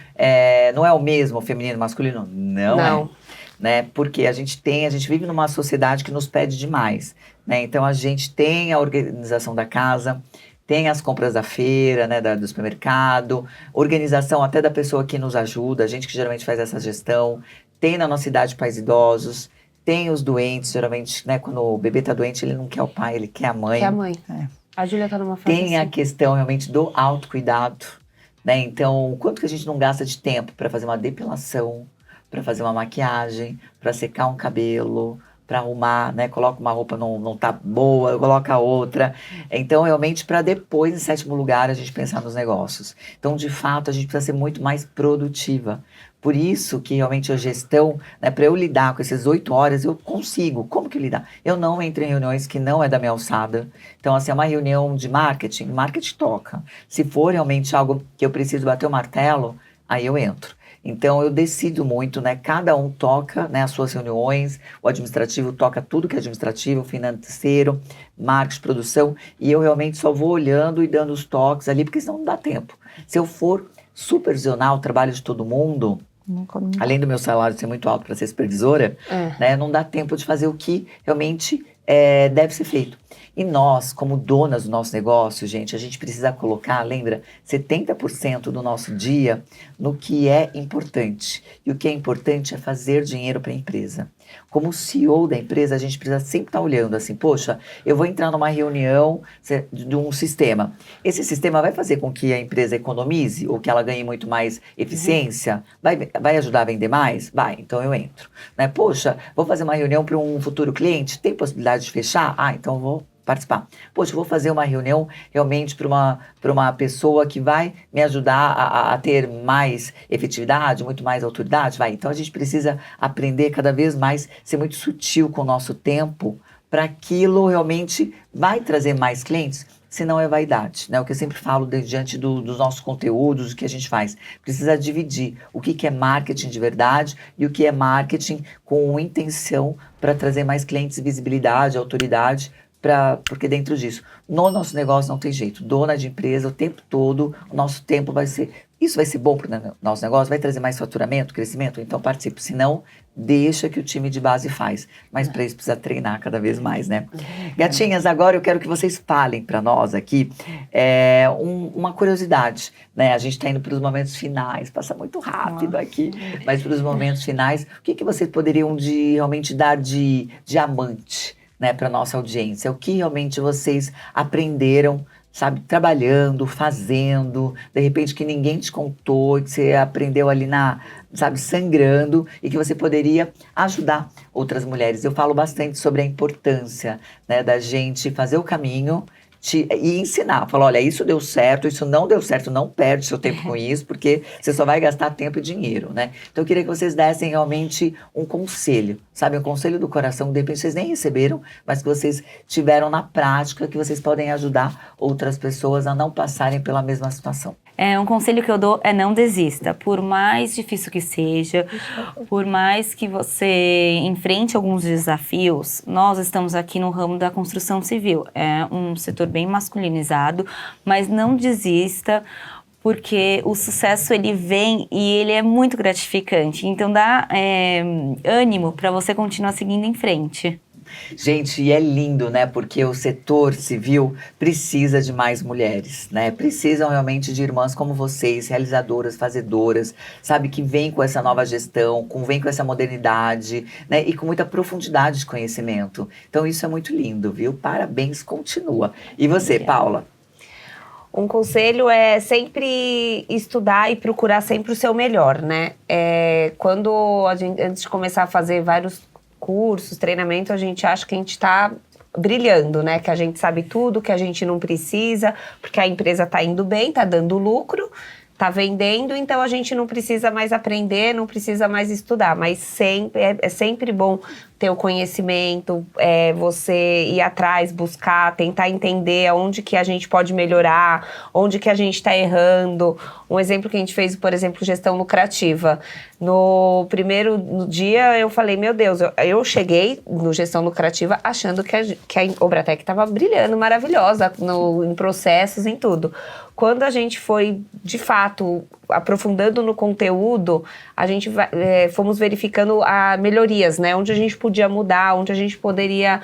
Speaker 1: não é o mesmo feminino e masculino? Não é. Né? Porque a gente vive numa sociedade que nos pede demais, né? Então a gente tem a organização da casa, tem as compras da feira, né, do supermercado, organização até da pessoa que nos ajuda, a gente que geralmente faz essa gestão, tem na nossa idade pais idosos, tem os doentes, geralmente, né, quando o bebê tá doente, ele não quer o pai, ele quer a mãe.
Speaker 2: Quer a mãe. A Júlia tá numa fase
Speaker 1: Tem a questão realmente do autocuidado, né? Então, quanto que a gente não gasta de tempo para fazer uma depilação, para fazer uma maquiagem, para secar um cabelo, para arrumar, né? Coloca uma roupa não tá boa, coloca outra. Então, realmente, para depois, em sétimo lugar, a gente pensar nos negócios. Então, de fato, a gente precisa ser muito mais produtiva. Por isso que realmente a gestão, né, para eu lidar com essas 8 horas, eu consigo. Como que lidar? Eu não entro em reuniões que não é da minha alçada. Então, assim, é uma reunião de marketing toca. Se for realmente algo que eu preciso bater o martelo, aí eu entro. Então, eu decido muito, né? Cada um toca, né, as suas reuniões, o administrativo toca tudo que é administrativo, financeiro, marketing, produção, e eu realmente só vou olhando e dando os toques ali, porque senão não dá tempo. Se eu for supervisionar o trabalho de todo mundo, além do meu salário ser muito alto para ser supervisora, né, não dá tempo de fazer o que realmente deve ser feito. E nós, como donas do nosso negócio, gente, a gente precisa colocar, lembra, 70% do nosso dia no que é importante. E o que é importante é fazer dinheiro para a empresa. Como CEO da empresa, a gente precisa sempre estar olhando assim, poxa, eu vou entrar numa reunião de um sistema. Esse sistema vai fazer com que a empresa economize ou que ela ganhe muito mais eficiência? Vai ajudar a vender mais? Vai, então eu entro. Né? Poxa, vou fazer uma reunião para um futuro cliente? Tem possibilidade de fechar? Ah, então eu vou participar. Poxa, eu vou fazer uma reunião realmente para uma pessoa que vai me ajudar a ter mais efetividade, muito mais autoridade? Vai. Então a gente precisa aprender cada vez mais, ser muito sutil com o nosso tempo, para aquilo realmente vai trazer mais clientes, senão é vaidade, né? O que eu sempre falo diante dos nossos conteúdos, o que a gente faz. Precisa dividir o que é marketing de verdade e o que é marketing com intenção para trazer mais clientes, visibilidade, autoridade, porque dentro disso, no nosso negócio não tem jeito. Dona de empresa, o tempo todo, o nosso tempo vai ser... Isso vai ser bom para o nosso negócio? Vai trazer mais faturamento, crescimento? Então participe. Se não, deixa que o time de base faz. Mas para isso precisa treinar cada vez mais, né? Gatinhas, agora eu quero que vocês falem para nós aqui uma curiosidade, né? A gente está indo para os momentos finais, passa muito rápido aqui, mas para os momentos finais, o que vocês poderiam realmente dar de diamante, né, para nossa audiência? O que realmente vocês aprenderam, sabe, trabalhando, fazendo, de repente que ninguém te contou, que você aprendeu ali sabe, sangrando, e que você poderia ajudar outras mulheres. Eu falo bastante sobre a importância, né, da gente fazer o caminho e ensinar. Falar, olha, isso deu certo, isso não deu certo, não perde seu tempo com isso, porque você só vai gastar tempo e dinheiro, né? Então eu queria que vocês dessem realmente um conselho, sabe? Um conselho do coração, de repente vocês nem receberam, mas que vocês tiveram na prática, que vocês podem ajudar outras pessoas a não passarem pela mesma situação.
Speaker 4: Um conselho que eu dou é não desista. Por mais difícil que seja, por mais que você enfrente alguns desafios, nós estamos aqui no ramo da construção civil. É um setor bem masculinizado, mas não desista, porque o sucesso ele vem e ele é muito gratificante. Então dá ânimo para você continuar seguindo em frente.
Speaker 1: Gente, e é lindo, né? Porque o setor civil precisa de mais mulheres, né? Precisam realmente de irmãs como vocês, realizadoras, fazedoras, sabe? Que vêm com essa nova gestão, vêm com essa modernidade, né? E com muita profundidade de conhecimento. Então isso é muito lindo, viu? Parabéns, continua. E você, Paula?
Speaker 2: Um conselho é sempre estudar e procurar sempre o seu melhor, né? Quando antes de começar a fazer vários cursos, treinamento, a gente acha que a gente está brilhando, né? Que a gente sabe tudo, que a gente não precisa, porque a empresa está indo bem, está dando lucro, tá vendendo, então a gente não precisa mais aprender, não precisa mais estudar, mas sempre, é sempre bom ter o conhecimento, você ir atrás, buscar, tentar entender aonde que a gente pode melhorar, onde que a gente está errando. Um exemplo que a gente fez, por exemplo, gestão lucrativa. No dia eu falei, meu Deus, eu cheguei no gestão lucrativa achando que a Obratec estava brilhando, maravilhosa, em processos, em tudo. Quando a gente foi, de fato, aprofundando no conteúdo, a gente fomos verificando melhorias, né? Onde a gente podia mudar, onde a gente poderia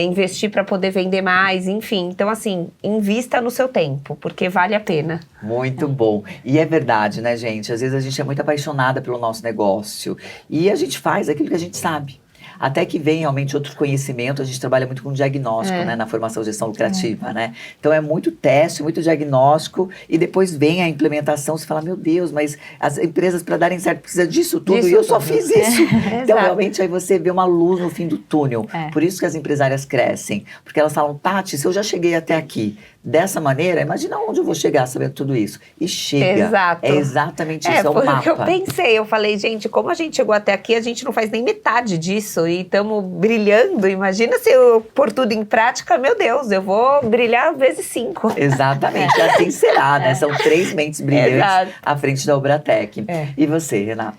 Speaker 2: investir para poder vender mais, enfim. Então, assim, invista no seu tempo, porque vale a pena.
Speaker 1: Muito bom. E é verdade, né, gente? Às vezes a gente é muito apaixonada pelo nosso negócio e a gente faz aquilo que a gente sabe. Até que vem realmente outro conhecimento, a gente trabalha muito com diagnóstico, né, na formação de gestão lucrativa, né? Então é muito teste, muito diagnóstico e depois vem a implementação, você fala, meu Deus, mas as empresas para darem certo precisa disso tudo e eu só fiz isso. Então realmente aí você vê uma luz no fim do túnel. Por isso que as empresárias crescem, porque elas falam, Tati, se eu já cheguei até aqui dessa maneira, imagina onde eu vou chegar sabendo tudo isso. E chega.
Speaker 2: Exato.
Speaker 1: É exatamente isso, é o mapa.
Speaker 2: Foi o que eu pensei. Eu falei, gente, como a gente chegou até aqui, a gente não faz nem metade disso e estamos brilhando. Imagina se eu pôr tudo em prática, meu Deus, eu vou brilhar vezes 5.
Speaker 1: Exatamente, assim será, né? São 3 mentes brilhantes à frente da Obratec. E você, Renata?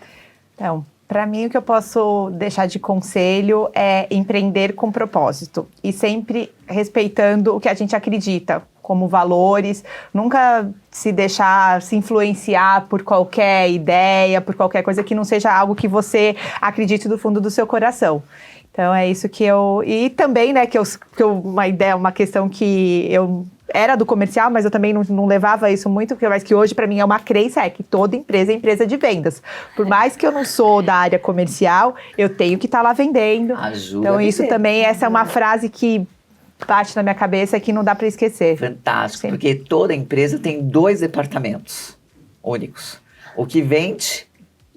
Speaker 3: Então, para mim, o que eu posso deixar de conselho é empreender com propósito e sempre respeitando o que a gente acredita, como valores, nunca se deixar se influenciar por qualquer ideia, por qualquer coisa que não seja algo que você acredite do fundo do seu coração. Então é isso que eu... E também, né, uma questão que eu era do comercial, mas eu também não levava isso muito, mas que hoje para mim é uma crença, é que toda empresa é empresa de vendas. Por mais que eu não sou da área comercial, eu tenho que estar lá vendendo.
Speaker 1: Ajuda
Speaker 3: então isso também, essa é uma frase que bate na minha cabeça que não dá para esquecer.
Speaker 1: Fantástico, porque toda empresa tem 2 departamentos únicos. O que vende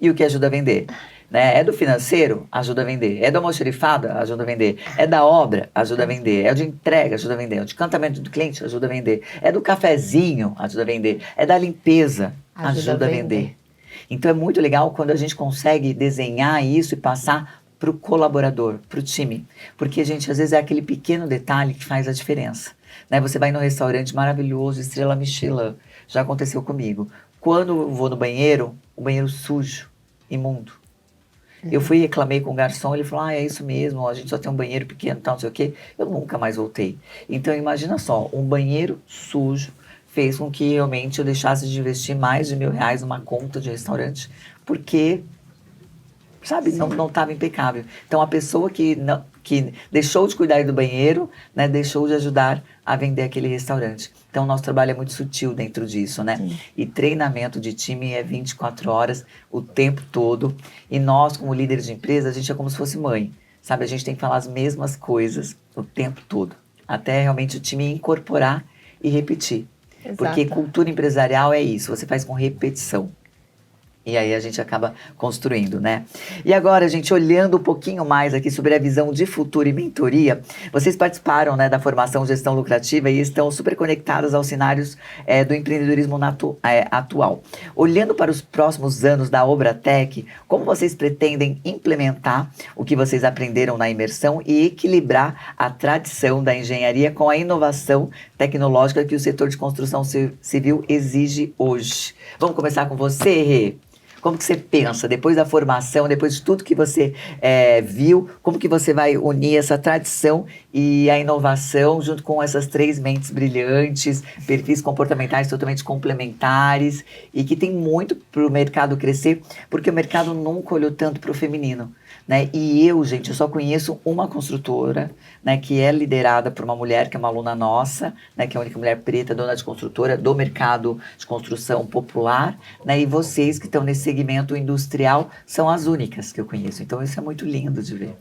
Speaker 1: e o que ajuda a vender. Né? É do financeiro, ajuda a vender. É do almoxarifado, ajuda a vender. É da obra, ajuda a vender. É de entrega, ajuda a vender. É de cantamento do cliente, ajuda a vender. É do cafezinho, ajuda a vender. É da limpeza, ajuda a vender. Então é muito legal quando a gente consegue desenhar isso e passar para o colaborador, para o time. Porque, gente, às vezes é aquele pequeno detalhe que faz a diferença. Né? Você vai num restaurante maravilhoso, estrela Michelin. Já aconteceu comigo. Quando eu vou no banheiro, o banheiro sujo, imundo. Eu fui e reclamei com o garçom, ele falou, é isso mesmo, a gente só tem um banheiro pequeno, tal, não sei o quê. Eu nunca mais voltei. Então, imagina só, um banheiro sujo fez com que realmente eu deixasse de investir mais de R$1.000 numa conta de restaurante, porque, sabe, não estava impecável. Então, a pessoa que deixou de cuidar do banheiro, né, deixou de ajudar a vender aquele restaurante. Então, o nosso trabalho é muito sutil dentro disso, né? Sim. E treinamento de time é 24 horas, o tempo todo. E nós, como líderes de empresa, a gente é como se fosse mãe, sabe? A gente tem que falar as mesmas coisas o tempo todo, até realmente o time incorporar e repetir. Exato. Porque cultura empresarial é isso, você faz com repetição. E aí a gente acaba construindo, né? E agora, gente, olhando um pouquinho mais aqui sobre a visão de futuro e mentoria, vocês participaram, né, da formação Gestão Lucrativa e estão super conectados aos cenários do empreendedorismo atual. Olhando para os próximos anos da Obratec, como vocês pretendem implementar o que vocês aprenderam na imersão e equilibrar a tradição da engenharia com a inovação tecnológica que o setor de construção civil exige hoje? Vamos começar com você, Rê. Como que você pensa, depois da formação, depois de tudo que você viu, como que você vai unir essa tradição e a inovação junto com essas 3 mentes brilhantes, perfis comportamentais totalmente complementares e que tem muito para o mercado crescer, porque o mercado nunca olhou tanto para o feminino. Né? E eu, gente, eu só conheço uma construtora, né, que é liderada por uma mulher, que é uma aluna nossa, né, que é a única mulher preta, dona de construtora do mercado de construção popular, né, e vocês que estão nesse segmento industrial são as únicas que eu conheço. Então isso é muito lindo de ver.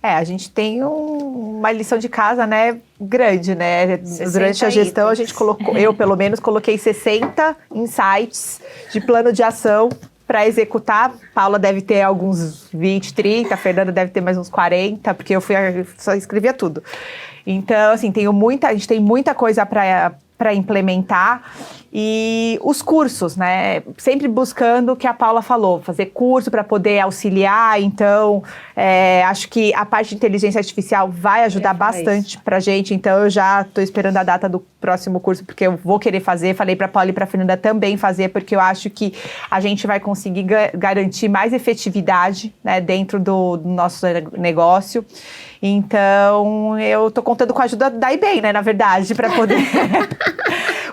Speaker 3: A gente tem uma lição de casa, né, grande, né? Durante a gestão, a gente colocou, eu pelo menos coloquei 60 insights de plano de ação para executar. Paula deve ter alguns 20, 30, a Fernanda deve ter mais uns 40, porque eu só escrevia tudo. Então, assim, a gente tem muita coisa para para implementar. E os cursos, né? Sempre buscando o que a Paula falou, fazer curso para poder auxiliar. Então, acho que a parte de inteligência artificial vai ajudar bastante para a gente. Então, eu já estou esperando a data do próximo curso, porque eu vou querer fazer. Falei para a Paula e para a Fernanda também fazer, porque eu acho que a gente vai conseguir garantir mais efetividade, né, dentro do nosso negócio. Então, eu tô contando com a ajuda da IBEM, né, na verdade, para poder...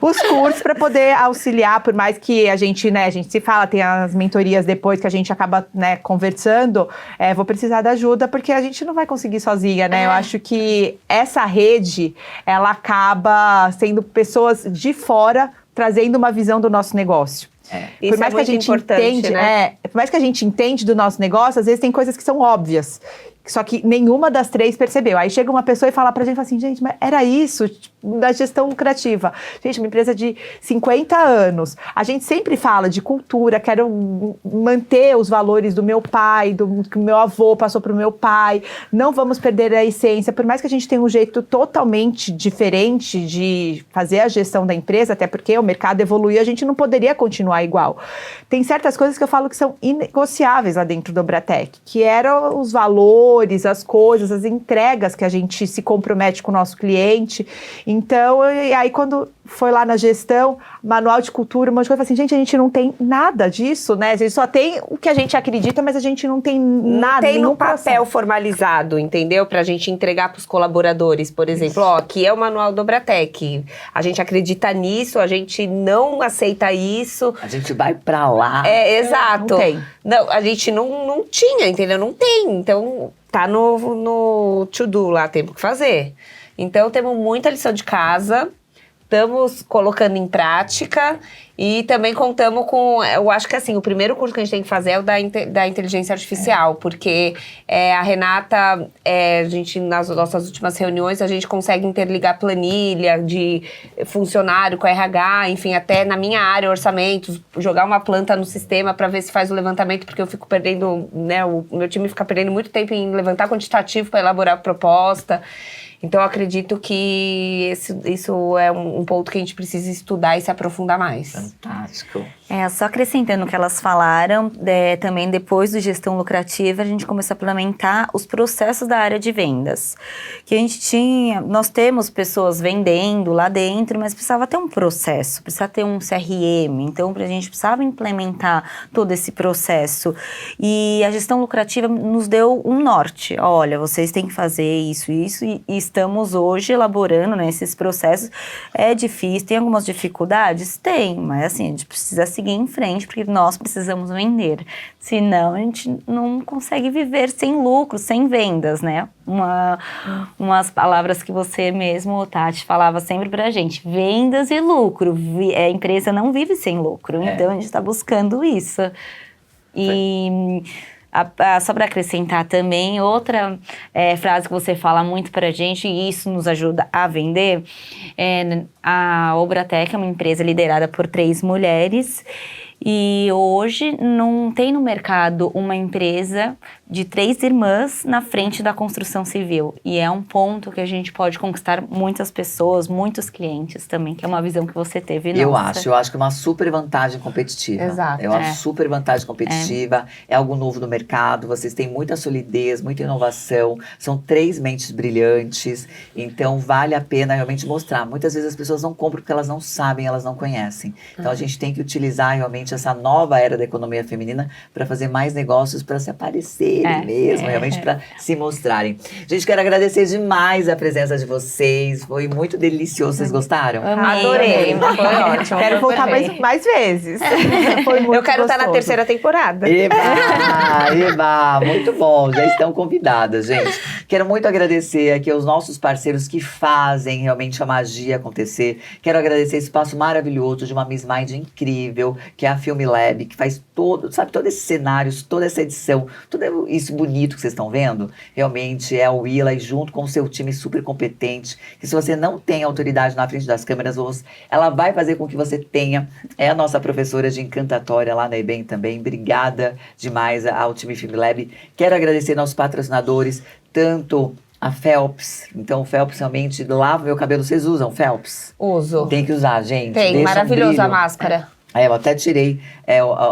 Speaker 3: os cursos para poder auxiliar, por mais que a gente se fala, tem as mentorias depois que a gente acaba, né, conversando, vou precisar da ajuda, porque a gente não vai conseguir sozinha, né? Eu acho que essa rede, ela acaba sendo pessoas de fora trazendo uma visão do nosso negócio.
Speaker 2: Isso
Speaker 3: por mais
Speaker 2: é
Speaker 3: que a gente entende,
Speaker 2: né?
Speaker 3: Por mais que a gente entende do nosso negócio, às vezes tem coisas que são óbvias. Só que nenhuma das três percebeu. Aí chega uma pessoa e fala pra gente, fala assim, gente, mas era isso da gestão lucrativa. Gente, uma empresa de 50 anos. A gente sempre fala de cultura, quero manter os valores do meu pai, do que o meu avô passou pro meu pai. Não vamos perder a essência. Por mais que a gente tenha um jeito totalmente diferente de fazer a gestão da empresa, até porque o mercado evoluiu, a gente não poderia continuar igual. Tem certas coisas que eu falo que são inegociáveis lá dentro do Obratec, que eram os valores, as coisas, as entregas que a gente se compromete com o nosso cliente. Então, aí quando foi lá na gestão, manual de cultura, um monte de coisa, eu falei assim, gente, a gente não tem nada disso, né? A gente só tem o que a gente acredita, mas a gente não tem nada.
Speaker 2: Não tem no papel
Speaker 3: processo
Speaker 2: formalizado, entendeu? Pra gente entregar pros colaboradores, por exemplo. Ó, aqui é o manual do Obratec. A gente acredita nisso, a gente não aceita isso.
Speaker 1: A gente vai pra lá.
Speaker 2: Exato.
Speaker 3: Não tem.
Speaker 2: Não, a gente não tinha, entendeu? Não tem. Então, tá no to-do lá, tem que fazer. Então, temos muita lição de casa. Estamos colocando em prática e também contamos com... Eu acho que, assim, o primeiro curso que a gente tem que fazer é o da inteligência artificial, porque a Renata, a gente, nas nossas últimas reuniões, a gente consegue interligar planilha de funcionário com RH, enfim, até na minha área, orçamentos, jogar uma planta no sistema para ver se faz o levantamento, porque eu fico perdendo, né, o meu time fica perdendo muito tempo em levantar quantitativo para elaborar a proposta. Então, eu acredito que isso é um ponto que a gente precisa estudar e se aprofundar mais.
Speaker 1: Fantástico.
Speaker 4: Só acrescentando o que elas falaram, também depois do gestão lucrativa, a gente começou a implementar os processos da área de vendas. Que a gente nós temos pessoas vendendo lá dentro, mas precisava ter um processo, precisava ter um CRM, então a gente precisava implementar todo esse processo. E a gestão lucrativa nos deu um norte, olha, vocês têm que fazer isso, e estamos hoje elaborando, né, esses processos. É difícil, tem algumas dificuldades? Tem, mas assim, a gente precisa seguir em frente, porque nós precisamos vender. Senão, a gente não consegue viver sem lucro, sem vendas, né? Umas palavras que você mesmo, Tati, falava sempre pra gente. Vendas e lucro. A empresa não vive sem lucro. Então, a gente está buscando isso. E... só para acrescentar também, outra frase que você fala muito pra gente, e isso nos ajuda a vender, a Obratec é uma empresa liderada por 3 mulheres, e hoje não tem no mercado uma empresa de 3 irmãs na frente da construção civil. E é um ponto que a gente pode conquistar muitas pessoas, muitos clientes também, que é uma visão que você teve.
Speaker 1: Eu acho que é uma super vantagem competitiva.
Speaker 2: Exato.
Speaker 1: É uma super vantagem competitiva, é algo novo no mercado, vocês têm muita solidez, muita inovação, são 3 mentes brilhantes, então vale a pena realmente mostrar. Muitas vezes as pessoas não compram porque elas não sabem, elas não conhecem. Então a gente tem que utilizar realmente essa nova era da economia feminina para fazer mais negócios, para se aparecerem mesmo, realmente para se mostrarem. Gente, quero agradecer demais a presença de vocês, foi muito delicioso, vocês gostaram?
Speaker 2: Adorei, foi ótimo.
Speaker 3: Quero voltar mais vezes. Foi muito
Speaker 2: Eu quero estar na
Speaker 3: gostoso.
Speaker 2: 3ª temporada.
Speaker 1: Eba, muito bom, já estão convidadas, gente. Quero muito agradecer aqui aos nossos parceiros que fazem realmente a magia acontecer. Quero agradecer esse espaço maravilhoso de uma Miss Mind incrível, que é a Film Lab, que faz todos esses cenários, toda essa edição, tudo isso bonito que vocês estão vendo, realmente é a Willa, e junto com o seu time super competente, que se você não tem autoridade na frente das câmeras, ela vai fazer com que você tenha. É a nossa professora de encantatória lá na IBEM também. Obrigada demais ao time Film Lab. Quero agradecer nossos patrocinadores, tanto a Phelps. Então, o Phelps realmente lava meu cabelo. Vocês usam Phelps?
Speaker 2: Uso.
Speaker 1: Tem que usar, gente.
Speaker 2: Tem,
Speaker 1: Deixa um
Speaker 2: maravilhoso a
Speaker 1: brilho.
Speaker 2: máscara.
Speaker 1: Aí eu até tirei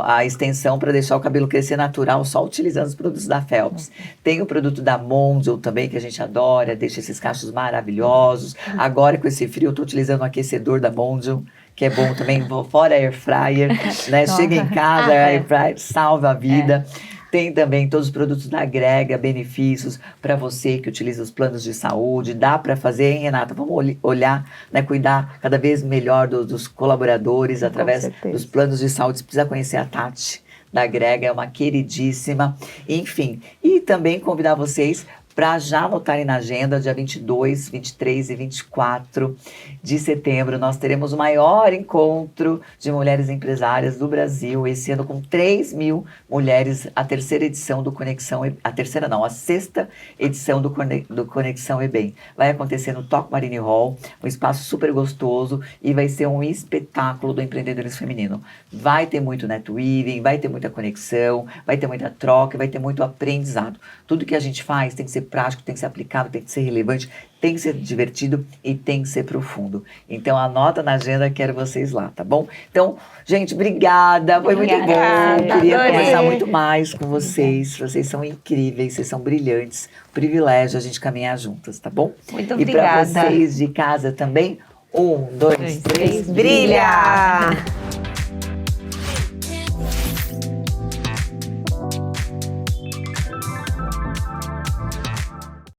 Speaker 1: a extensão para deixar o cabelo crescer natural, só utilizando os produtos da Phelps. Tem o produto da Mondial também, que a gente adora, deixa esses cachos maravilhosos. Agora, com esse frio, eu tô utilizando o aquecedor da Mondial, que é bom também, fora air fryer, né? Chega em casa, air fryer salva a vida. Tem também todos os produtos da Grega, benefícios para você que utiliza os planos de saúde. Dá para fazer, hein, Renata? Vamos olhar, né, cuidar cada vez melhor dos colaboradores através
Speaker 3: certeza.
Speaker 1: dos planos de saúde. Você precisa conhecer a Tati da Grega, é uma queridíssima. Enfim, e também convidar vocês para já anotarem na agenda, dia 22, 23 e 24 de setembro, nós teremos o maior encontro de mulheres empresárias do Brasil, esse ano com 3.000 mulheres, a terceira edição do Conexão, a sexta edição do Conexão EBEM. Vai acontecer no Toco Marine Hall, um espaço super gostoso e vai ser um espetáculo do empreendedorismo feminino. Vai ter muito netweaving, vai ter muita conexão, vai ter muita troca, vai ter muito aprendizado. Tudo que a gente faz tem que ser prático, tem que ser aplicado, tem que ser relevante, tem que ser divertido e tem que ser profundo. Então, anota na agenda, quero vocês lá, tá bom? Então, gente, obrigada, foi muito bom. Queria
Speaker 2: adorei.
Speaker 1: conversar muito mais com vocês. Vocês são incríveis, vocês são brilhantes. Privilégio a gente caminhar juntas, tá bom?
Speaker 2: Muito
Speaker 1: E para
Speaker 2: obrigada.
Speaker 1: vocês de casa também, 1, 2, 3,
Speaker 2: Brilha!